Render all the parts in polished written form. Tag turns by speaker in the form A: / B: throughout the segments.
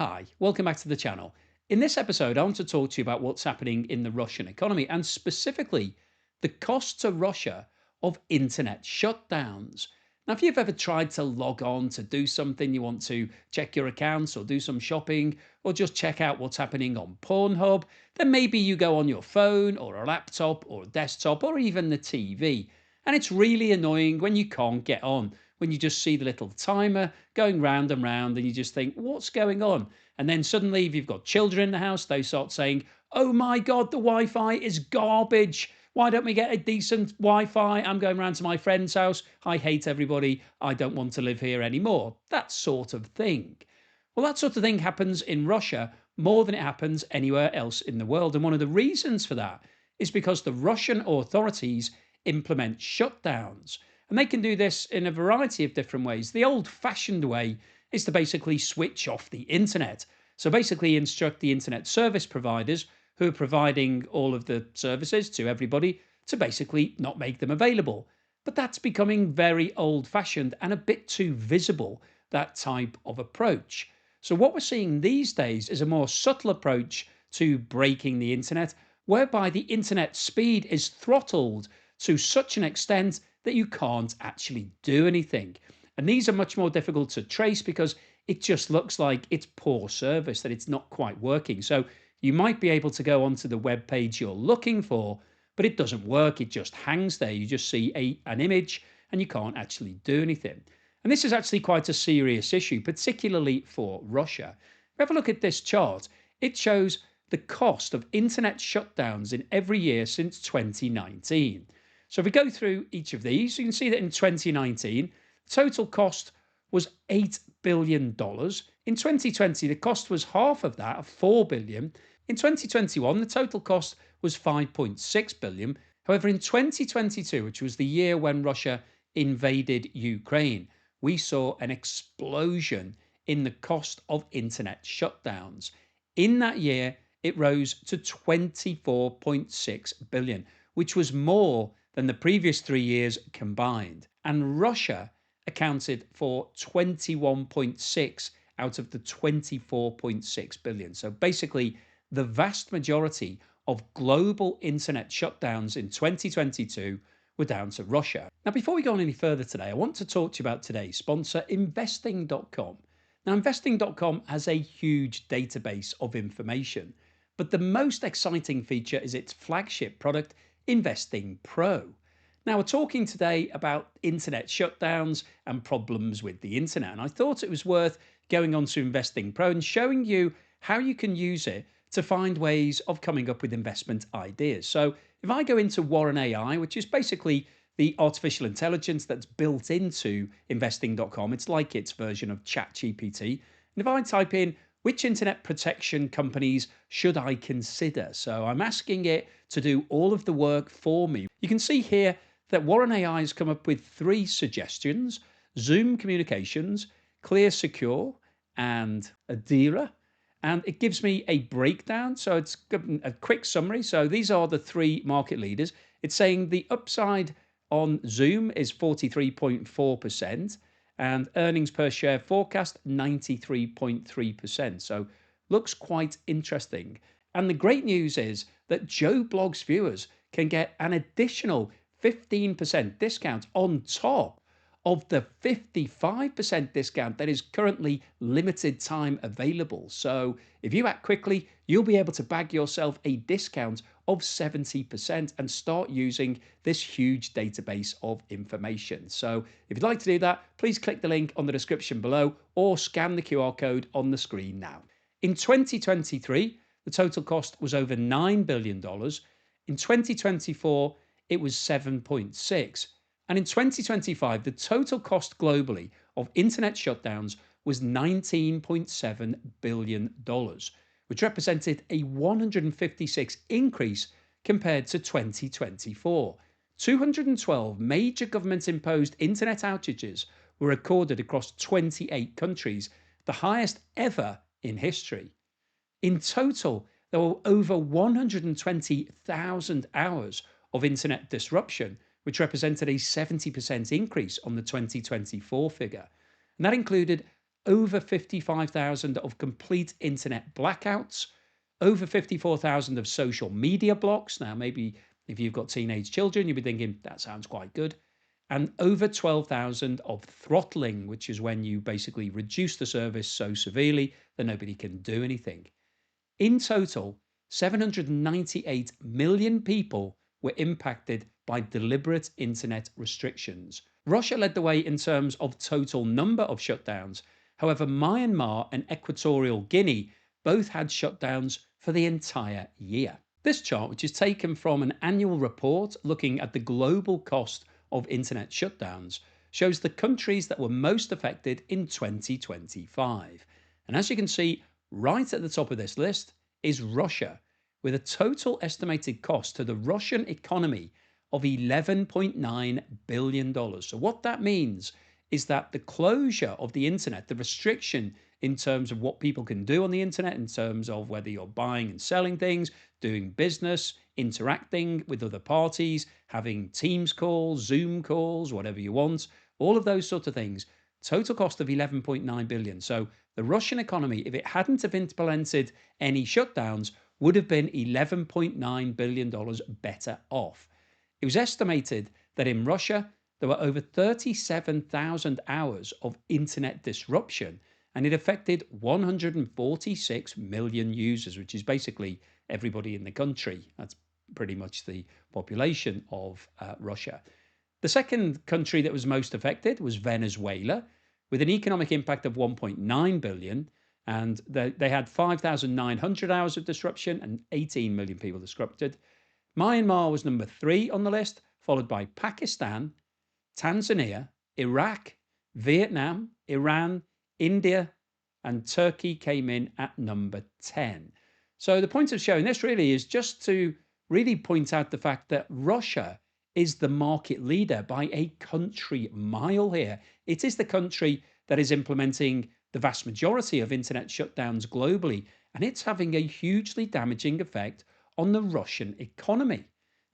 A: Hi, welcome back to the channel. In this episode, I want to talk to you about what's happening in the Russian economy and specifically the cost to Russia of internet shutdowns. Now, if you've ever tried to log on to do something, you want to check your accounts or do some shopping or just check out what's happening on Pornhub, then maybe you go on your phone or a laptop or a desktop or even the TV. And it's really annoying when you can't get on, when you just see the little timer going round and round and you just think, what's going on? And then suddenly, if you've got children in the house, they start saying, oh my God, the Wi Fi is garbage. Why don't we get a decent Wi Fi? I'm going round to my friend's house. I hate everybody. I don't want to live here anymore. That sort of thing. Well, that sort of thing happens in Russia more than it happens anywhere else in the world. And one of the reasons for that is because the Russian authorities implement shutdowns. And they can do this in a variety of different ways. The old fashioned way is to basically switch off the internet. So basically, instruct the internet service providers who are providing all of the services to everybody to basically not make them available. But that's becoming very old fashioned and a bit too visible, that type of approach. So, what we're seeing these days is a more subtle approach to breaking the internet, whereby the internet speed is throttled to such an extent that you can't actually do anything. And these are much more difficult to trace because it just looks like it's poor service, that it's not quite working. So you might be able to go onto the web page you're looking for, but it doesn't work. It just hangs there. You just see an image and you can't actually do anything. And this is actually quite a serious issue, particularly for Russia. If you have a look at this chart, it shows the cost of internet shutdowns in every year since 2019. So if we go through each of these, you can see that in 2019, the total cost was $8 billion. In 2020, the cost was half of that, of $4 billion. In 2021, the total cost was $5.6 billion. However, in 2022, which was the year when Russia invaded Ukraine, we saw an explosion in the cost of internet shutdowns. In that year, it rose to 24.6 billion, which was more than the previous 3 years combined. And Russia accounted for 21.6 out of the 24.6 billion. So basically, the vast majority of global internet shutdowns in 2022 were down to Russia. Now, before we go on any further today, I want to talk to you about today's sponsor, investing.com. Now, investing.com has a huge database of information, but the most exciting feature is its flagship product, Investing Pro. Now, we're talking today about internet shutdowns and problems with the internet, and I thought it was worth going on to Investing Pro and showing you how you can use it to find ways of coming up with investment ideas. So, if I go into Warren AI, which is basically the artificial intelligence that's built into investing.com, it's like its version of ChatGPT. And if I type in which internet protection companies should I consider? So I'm asking it to do all of the work for me. You can see here that Warren AI has come up with 3 suggestions: Zoom Communications, Clear Secure, and Adira. And it gives me a breakdown. So it's a quick summary. So these are the 3 market leaders. It's saying the upside on Zoom is 43.4%, and earnings per share forecast 93.3%. So looks quite interesting. And the great news is that Joe Blogs viewers can get an additional 15% discount on top of the 55% discount that is currently limited time available. So if you act quickly, you'll be able to bag yourself a discount of 70% and start using this huge database of information. So if you'd like to do that, please click the link on the description below or scan the QR code on the screen now. In 2023, the total cost was over $9 billion. In 2024, it was 7.6. And in 2025, the total cost globally of internet shutdowns was $19.7 billion, which represented a 156 increase compared to 2024. 212 major government-imposed internet outages were recorded across 28 countries, the highest ever in history. In total, there were over 120,000 hours of internet disruption, which represented a 70% increase on the 2024 figure. And that included over 55,000 of complete internet blackouts, over 54,000 of social media blocks. Now, maybe if you've got teenage children, you'll be thinking that sounds quite good. And over 12,000 of throttling, which is when you basically reduce the service so severely that nobody can do anything. In total, 798 million people were impacted by deliberate internet restrictions. Russia led the way in terms of total number of shutdowns. However, Myanmar and Equatorial Guinea both had shutdowns for the entire year. This chart, which is taken from an annual report looking at the global cost of internet shutdowns, shows the countries that were most affected in 2025. And as you can see, right at the top of this list is Russia, with a total estimated cost to the Russian economy of $11.9 billion. So, what that means is that the closure of the internet, the restriction in terms of what people can do on the internet, in terms of whether you're buying and selling things, doing business, interacting with other parties, having Teams calls, Zoom calls, whatever you want, all of those sorts of things, total cost of 11.9 billion. So the Russian economy, if it hadn't have implemented any shutdowns, would have been $11.9 billion better off. It was estimated that in Russia, there were over 37,000 hours of internet disruption, and it affected 146 million users, which is basically everybody in the country. That's pretty much the population of Russia. The second country that was most affected was Venezuela, with an economic impact of 1.9 billion, and they had 5,900 hours of disruption and 18 million people disrupted. Myanmar was number 3 on the list, followed by Pakistan, Tanzania, Iraq, Vietnam, Iran, India, and Turkey came in at number 10. So the point of showing this really is just to really point out the fact that Russia is the market leader by a country mile here. It is the country that is implementing the vast majority of internet shutdowns globally, and it's having a hugely damaging effect on the Russian economy.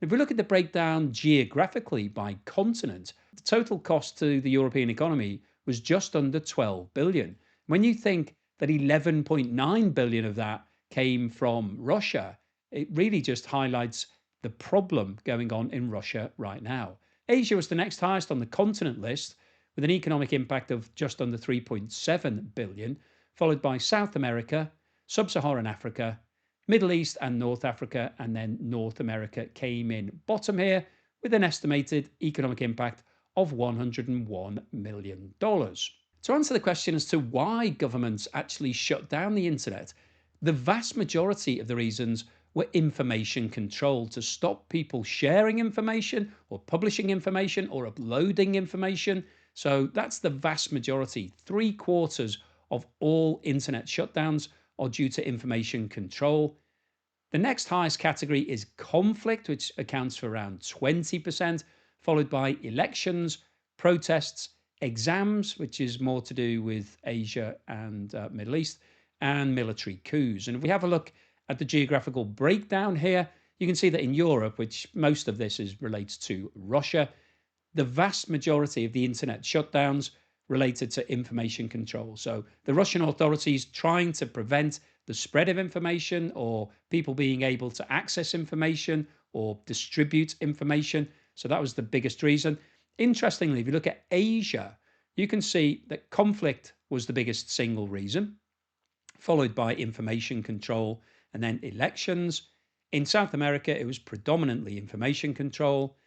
A: If we look at the breakdown geographically by continent, the total cost to the European economy was just under 12 billion. When you think that 11.9 billion of that came from Russia, it really just highlights the problem going on in Russia right now. Asia was the next highest on the continent list, with an economic impact of just under 3.7 billion, followed by South America, Sub-Saharan Africa, Middle East and North Africa, and then North America came in bottom here with an estimated economic impact of $101 million. To answer the question as to why governments actually shut down the internet, the vast majority of the reasons were information control, to stop people sharing information or publishing information or uploading information. So that's the vast majority. 3/4 of all internet shutdowns are due to information control. The next highest category is conflict, which accounts for around 20%, followed by elections, protests, exams, which is more to do with Asia and Middle East, and military coups. And if we have a look at the geographical breakdown here, you can see that in Europe, which most of this is relates to Russia, the vast majority of the internet shutdowns related to information control. So the Russian authorities trying to prevent the spread of information or people being able to access information or distribute information. So that was the biggest reason. Interestingly, if you look at Asia, you can see that conflict was the biggest single reason, followed by information control and then elections. In South America, it was predominantly information control.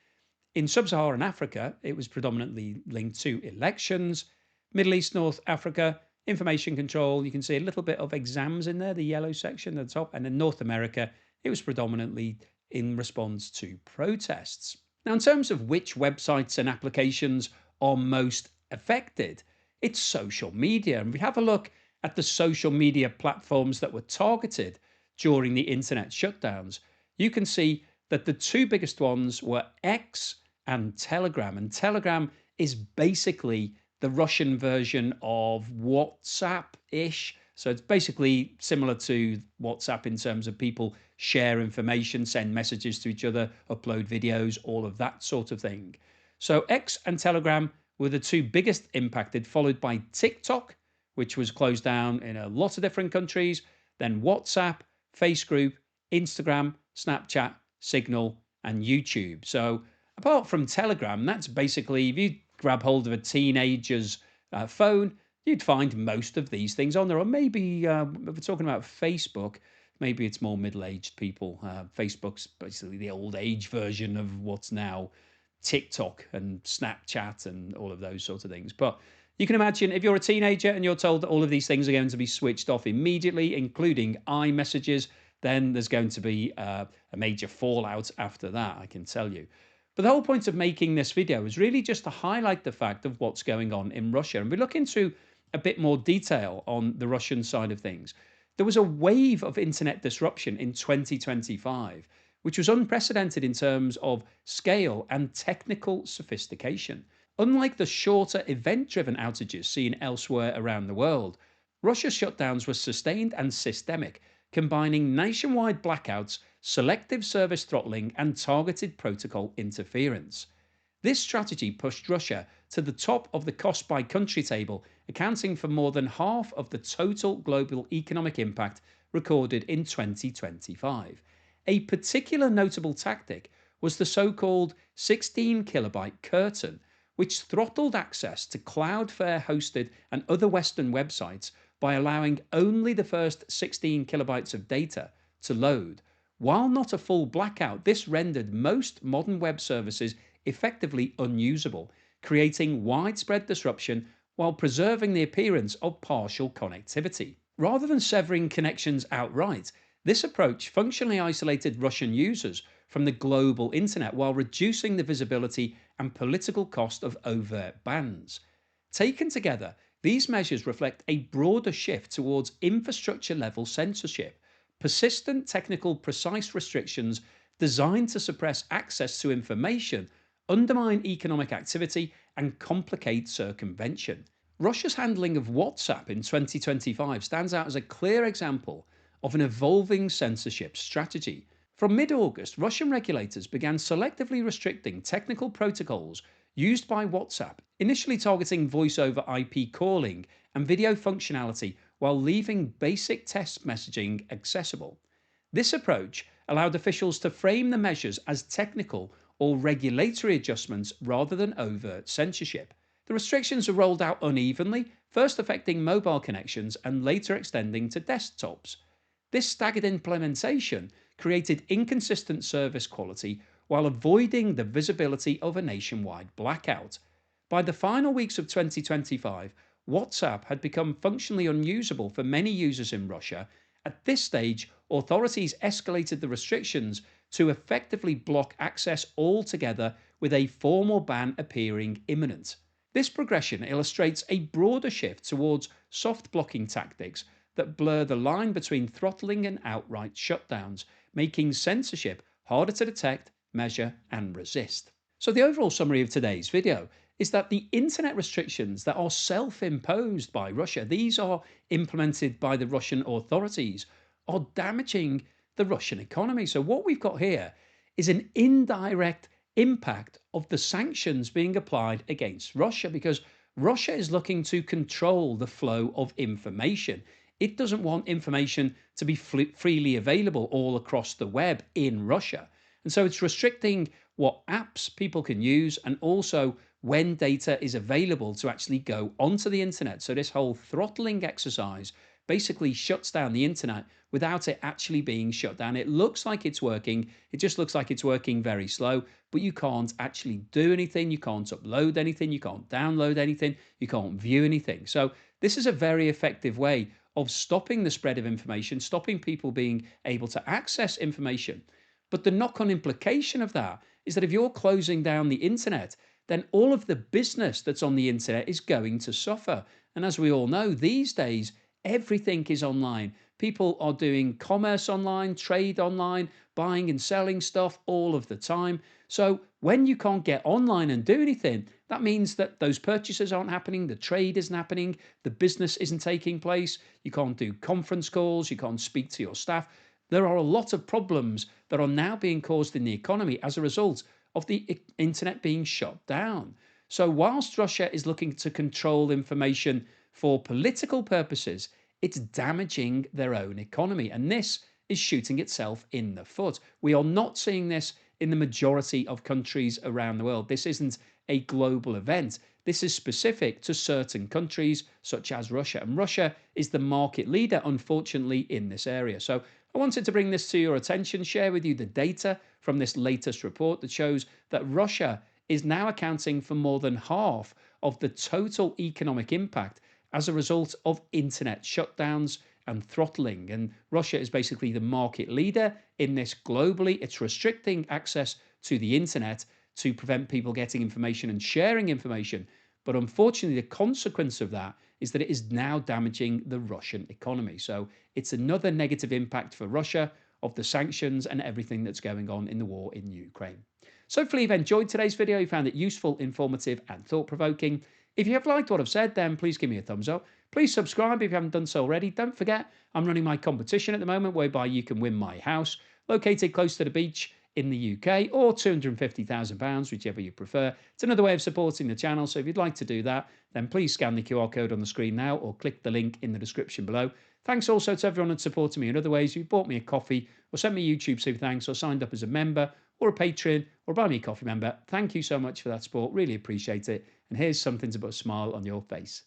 A: In Sub-Saharan Africa, it was predominantly linked to elections. Middle East, North Africa, information control. You can see a little bit of exams in there, the yellow section at the top. And in North America, it was predominantly in response to protests. Now, in terms of which websites and applications are most affected, it's social media. And we have a look at the social media platforms that were targeted during the internet shutdowns. You can see that the two biggest ones were X and Telegram. And Telegram is basically the Russian version of WhatsApp-ish. So it's basically similar to WhatsApp in terms of people share information, send messages to each other, upload videos, all of that sort of thing. So X and Telegram were the two biggest impacted, followed by TikTok, which was closed down in a lot of different countries, then WhatsApp, Facebook, Instagram, Snapchat, Signal, and YouTube. So, apart from Telegram, that's basically if you grab hold of a teenager's phone, you'd find most of these things on there. Or maybe if we're talking about Facebook, maybe it's more middle-aged people. Facebook's basically the old age version of what's now TikTok and Snapchat and all of those sorts of things. But you can imagine if you're a teenager and you're told that all of these things are going to be switched off immediately, including iMessages, then there's going to be a major fallout after that, I can tell you. But the whole point of making this video is really just to highlight the fact of what's going on in Russia. And we look into a bit more detail on the Russian side of things. There was a wave of internet disruption in 2025, which was unprecedented in terms of scale and technical sophistication. Unlike the shorter event driven outages seen elsewhere around the world, Russia's shutdowns were sustained and systemic, combining nationwide blackouts, selective service throttling, and targeted protocol interference. This strategy pushed Russia to the top of the cost by country table, accounting for more than half of the total global economic impact recorded in 2025. A particular notable tactic was the so called 16 kilobyte curtain, which throttled access to Cloudflare hosted and other Western websites by allowing only the first 16 kilobytes of data to load. While not a full blackout, this rendered most modern web services effectively unusable, creating widespread disruption while preserving the appearance of partial connectivity. Rather than severing connections outright, this approach functionally isolated Russian users from the global internet while reducing the visibility and political cost of overt bans. Taken together, these measures reflect a broader shift towards infrastructure level censorship, persistent technical precise restrictions designed to suppress access to information, undermine economic activity, and complicate circumvention. Russia's handling of WhatsApp in 2025 stands out as a clear example of an evolving censorship strategy. From mid August, Russian regulators began selectively restricting technical protocols used by WhatsApp, initially targeting voice over IP calling and video functionality while leaving basic text messaging accessible. This approach allowed officials to frame the measures as technical or regulatory adjustments rather than overt censorship. The restrictions were rolled out unevenly, first affecting mobile connections and later extending to desktops. This staggered implementation created inconsistent service quality while avoiding the visibility of a nationwide blackout. By the final weeks of 2025, WhatsApp had become functionally unusable for many users in Russia. At this stage, authorities escalated the restrictions to effectively block access altogether, with a formal ban appearing imminent. This progression illustrates a broader shift towards soft blocking tactics that blur the line between throttling and outright shutdowns, making censorship harder to detect, measure, and resist. So, the overall summary of today's video is that the internet restrictions that are self imposed by Russia, these are implemented by the Russian authorities, are damaging the Russian economy. So, what we've got here is an indirect impact of the sanctions being applied against Russia because Russia is looking to control the flow of information. It doesn't want information to be freely available all across the web in Russia. And so it's restricting what apps people can use and also when data is available to actually go onto the internet. So this whole throttling exercise basically shuts down the internet without it actually being shut down. It looks like it's working. It just looks like it's working very slow, but you can't actually do anything. You can't upload anything. You can't download anything. You can't view anything. So this is a very effective way of stopping the spread of information, stopping people being able to access information. But the knock-on implication of that is that if you're closing down the internet, then all of the business that's on the internet is going to suffer. And as we all know, these days, everything is online. People are doing commerce online, trade online, buying and selling stuff all of the time. So when you can't get online and do anything, that means that those purchases aren't happening, the trade isn't happening, the business isn't taking place, you can't do conference calls, you can't speak to your staff. There are a lot of problems that are now being caused in the economy as a result of the internet being shut down. So whilst Russia is looking to control information for political purposes, it's damaging their own economy. And this is shooting itself in the foot. We are not seeing this in the majority of countries around the world. This isn't a global event. This is specific to certain countries, such as Russia. And Russia is the market leader, unfortunately, in this area. So I wanted to bring this to your attention, share with you the data from this latest report that shows that Russia is now accounting for more than half of the total economic impact as a result of internet shutdowns and throttling. And Russia is basically the market leader in this globally. It's restricting access to the internet to prevent people getting information and sharing information. But unfortunately, the consequence of that is that it is now damaging the Russian economy. So it's another negative impact for Russia of the sanctions and everything that's going on in the war in Ukraine. So hopefully you've enjoyed today's video, you found it useful, informative and thought-provoking. If you have liked what I've said, then please give me a thumbs up. Please subscribe if you haven't done so already. Don't forget, I'm running my competition at the moment whereby you can win my house located close to the beach in the UK, or £250,000, whichever you prefer. It's another way of supporting the channel, so if you'd like to do that, then please scan the QR code on the screen now or click the link in the description below. Thanks also to everyone that's supported me in other ways. You've bought me a coffee or sent me a YouTube super thanks or signed up as a member or a patron or buy me a coffee member. Thank you so much for that support. Really appreciate it. And here's something to put a smile on your face.